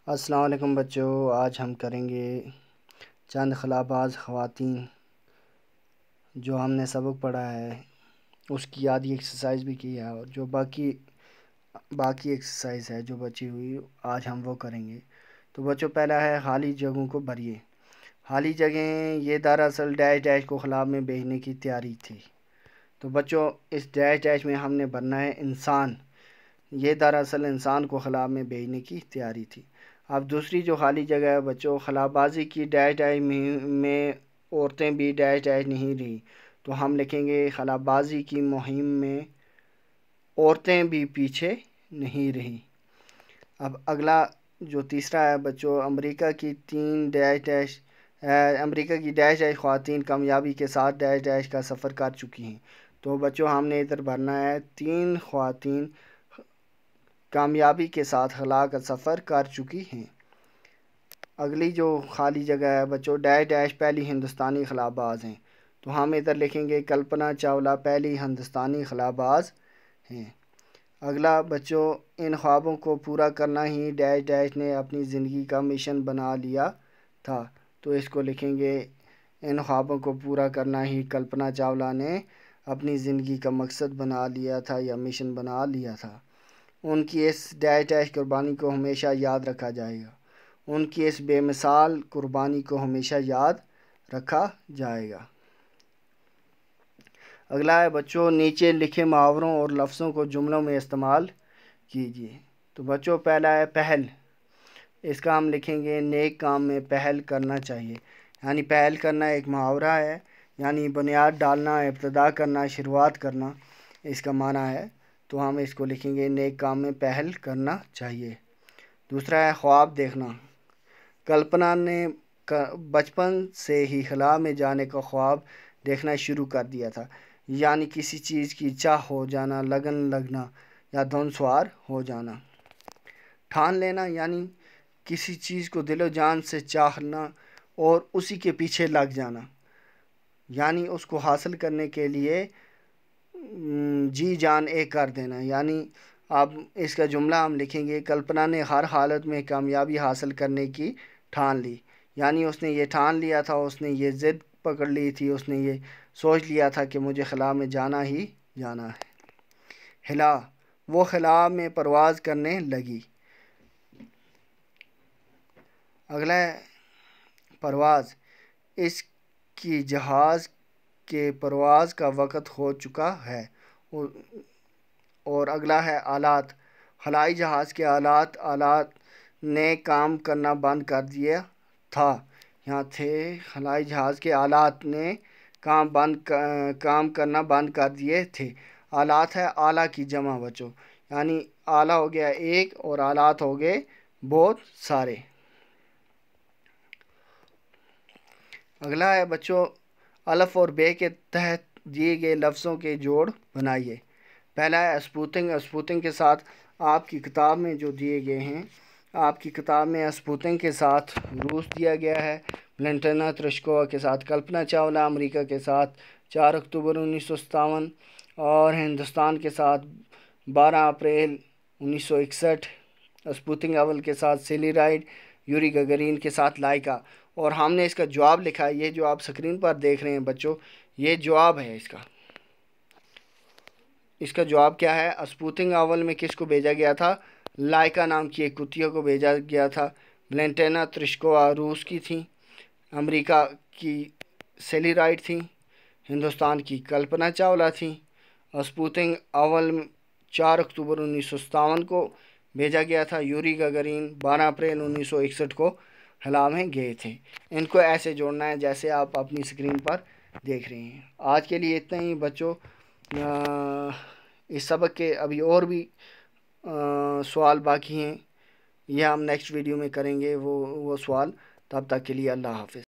السلام علیکم بچوں، آج ہم کریں گے چند خلاباز خواتین جو ہم نے سبق پڑھا ہے اس کی یادی ایکسرسائز بھی کی ہے، اور جو باقی ایکسرسائز ہے جو بچی ہوئی آج ہم وہ کریں گے۔ تو بچوں، پہلا ہے خالی جگہوں کو بھریے۔ خالی جگہیں یہ دراصل ڈیش ڈیش کو خلا میں بھیجنے کی تیاری تھی۔ تو بچوں، اس ڈیش ڈیش میں ہم نے بھرنا ہے انسان۔ یہ دراصل انسان کو خلا میں بھیجنے کی تیاری تھی۔ اب دوسری جو خالی جگہ ہے بچوں، خلا بازی کی ڈیش ڈیش میں عورتیں بھی ڈیش ڈیش نہیں رہی، تو ہم لکھیں گے خلا بازی کی مہم میں عورتیں بھی پیچھے نہیں رہیں۔ اب اگلا جو تیسرا ہے بچوں، امریکہ کی ڈیش ڈیش خواتین کامیابی کے ساتھ ڈیش ڈیش کا سفر کر چکی ہیں۔ تو بچوں، ہم نے ادھر بھرنا ہے 3 خواتین کامیابی کے ساتھ خلا کا سفر کر چکی ہیں۔ اگلی جو خالی جگہ ہے بچوں، ڈیش ڈیش پہلی ہندوستانی خلاباز ہیں، تو ہم ادھر لکھیں گے کلپنا چاولہ پہلی ہندوستانی خلاباز ہیں۔ اگلا بچوں، ان خوابوں کو پورا کرنا ہی ڈیش ڈیش نے اپنی زندگی کا مشن بنا لیا تھا، تو اس کو لکھیں گے ان خوابوں کو پورا کرنا ہی کلپنا چاولہ نے اپنی زندگی کا مقصد بنا لیا تھا یا مشن بنا لیا تھا۔ ان کی اس ڈیش ڈیش قربانی کو ہمیشہ یاد رکھا جائے گا۔ ان کی اس بے مثال قربانی کو ہمیشہ یاد رکھا جائے گا۔ اگلا ہے بچوں، نیچے لکھے محاوروں اور لفظوں کو جملوں میں استعمال کیجیے۔ تو بچوں، پہلا ہے پہل۔ اس کا ہم لکھیں گے نیک کام میں پہل کرنا چاہیے۔ یعنی پہل کرنا ایک محاورہ ہے، یعنی بنیاد ڈالنا، ابتدا کرنا، شروعات کرنا، اس کا معنی ہے۔ تو ہم اس کو لکھیں گے نیک کام میں پہل کرنا چاہیے۔ دوسرا ہے خواب دیکھنا۔ کلپنا نے بچپن سے ہی خلا میں جانے کا خواب دیکھنا شروع کر دیا تھا، یعنی کسی چیز کی چاہ ہو جانا، لگن لگنا یا دھن سوار ہو جانا۔ ٹھان لینا یعنی کسی چیز کو دل و جان سے چاہنا اور اسی کے پیچھے لگ جانا، یعنی اس کو حاصل کرنے کے لیے جی جان ایک کر دینا۔ یعنی اب اس کا جملہ ہم لکھیں گے کلپنا نے ہر حالت میں کامیابی حاصل کرنے کی ٹھان لی۔ یعنی اس نے یہ ٹھان لیا تھا، اس نے یہ ضد پکڑ لی تھی، اس نے یہ سوچ لیا تھا کہ مجھے خلا میں جانا ہی جانا ہے۔ ہلا، وہ خلا میں پرواز کرنے لگی۔ اگلا ہے پرواز۔ اس کی جہاز کے پرواز کا وقت ہو چکا ہے۔ اور اگلا ہے آلات۔ خلائی جہاز کے آلات نے کام کرنا بند کر دیا تھا۔ یہاں تھے خلائی جہاز کے آلات نے کام کرنا بند کر دیے تھے۔ آلات ہے آلہ کی جمع بچوں، یعنی آلہ ہو گیا ایک اور آلات ہو گئے بہت سارے۔ اگلا ہے بچوں، الف اور بے کے تحت دیے گئے لفظوں کے جوڑ بنائیے۔ پہلا ہے اسپوتنگ۔ اسپوتنگ کے ساتھ آپ کی کتاب میں جو دیے گئے ہیں، آپ کی کتاب میں اسپوتنگ کے ساتھ روس دیا گیا ہے، ویلنٹینا ترشکووا کے ساتھ کلپنا چاولہ، امریکہ کے ساتھ 4 اکتوبر 1957 اور ہندوستان کے ساتھ 12 اپریل 1961، اسپوتنگ اول کے ساتھ سیلی رائڈ، یوری گگرین کے ساتھ لائکا۔ اور ہم نے اس کا جواب لکھا ہے، یہ جو آپ سکرین پر دیکھ رہے ہیں بچوں، یہ جواب ہے اس کا۔ اس کا جواب کیا ہے؟ اسپوتنگ اول میں کس کو بھیجا گیا تھا؟ لائکا نام کی ایک کتیا کو بھیجا گیا تھا۔ ویلنٹینا ترشکووا روس کی تھیں، امریکہ کی سیلی رائڈ تھیں، ہندوستان کی کلپنا چاولہ تھیں۔ اسپوتنگ اول 4 اکتوبر 1957 کو بھیجا گیا تھا، یوری گگرین 12 اپریل 1961 کو خلا میں گئے تھے۔ ان کو ایسے جوڑنا ہے جیسے آپ اپنی سکرین پر دیکھ رہے ہیں۔ آج کے لیے اتنا ہی بچوں۔ اس سبق کے ابھی اور بھی سوال باقی ہیں، یہ ہم نیکسٹ ویڈیو میں کریں گے وہ سوال۔ تب تک کے لیے اللہ حافظ۔